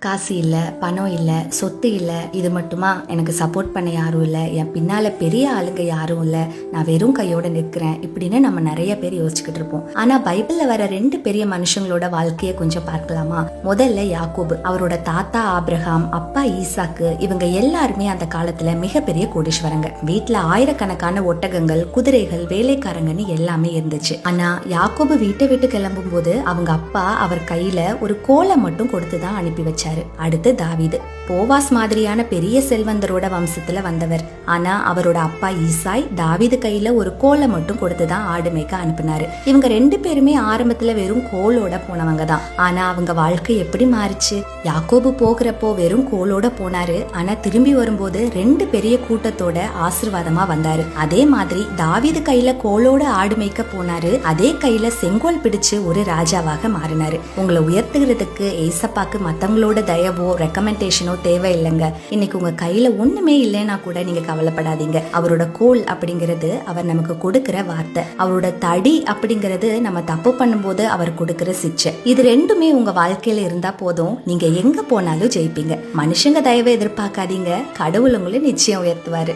காசு இல்லை, பணம் இல்லை, சொத்து இல்லை, இது மட்டுமா எனக்கு சப்போர்ட் பண்ண யாரும் இல்லை, என் பின்னால் பெரிய ஆளுங்க யாரும் இல்லை, நான் வெறும் கையோடு நிற்கிறேன் இப்படின்னு நம்ம நிறைய பேர் யோசிச்சுக்கிட்டு இருப்போம். ஆனால் பைபிளில் வர 2 பெரிய மனுஷங்களோட வாழ்க்கையை கொஞ்சம் பார்க்கலாமா? முதல்ல யாக்கோபு, அவரோட தாத்தா ஆபிரகாம், அப்பா ஈசாக்கு, இவங்க எல்லாருமே அந்த காலத்தில் மிகப்பெரிய கோடீஸ்வரங்க. வீட்டில் ஆயிரக்கணக்கான ஒட்டகங்கள், குதிரைகள், வேலைக்காரங்கன்னு எல்லாமே இருந்துச்சு. ஆனால் யாக்கோபு வீட்டை விட்டு கிளம்பும் போது அவங்க அப்பா அவர் கையில் ஒரு கோலை மட்டும் கொடுத்து தான் அனுப்பி வச்சாரு. அடுத்து தாவீது, போவாஸ் மாதிரியான பெரிய செல்வந்தரோட வம்சத்துல வந்தவர். ஆனா அவரோட அப்பா ஈசாய் தாவீது கையில ஒரு கோலை மட்டும் கொடுத்துதான் ஆடு மேய்க்க அனுப்பினாரு. இவங்க 2 பேருமே ஆரம்பத்துல வெறும் கோலோட போனவங்க தான். ஆனா அவங்க வாழ்க்கை எப்படி மாறிச்சு? யாக்கோபு போகிறப்போ வெறும் கோலோட போனாரு, ஆனா திரும்பி வரும்போது 2 பெரிய கூட்டத்தோட ஆசீர்வாதமா வந்தாரு. அதே மாதிரி தாவீது கையில கோலோட ஆடு மேய்க்க போனாரு, அதே கையில செங்கோல் பிடிச்சு ஒரு ராஜாவாக மாறினாரு. உங்களை உயர்த்துகிறதுக்கு ஏசப்பாக்கு மத்தவங்களோட தயவோ ரெக்கமெண்டேஷனோ தேவையில்லைங்க. இன்னைக்கு உங்க கையில ஒண்ணுமே இல்லைன்னா கூட நீங்க கவலைப்படாதீங்க. அவரோட கோல் அப்படிங்கிறது அவர் நமக்கு கொடுக்கிற வார்த்தை, அவரோட தடி அப்படிங்கிறது நம்ம தப்பு பண்ணும்போது அவர் கொடுக்கிற சிச்சை. இது 2மே உங்க வாழ்க்கையில இருந்தா போதும், நீங்க எங்க போனாலும் ஜெயிப்பீங்க. மனுஷங்க தயவை எதிர்பார்க்காதீங்க, கடவுள் உங்களை நிச்சயம் உயர்த்துவாரு.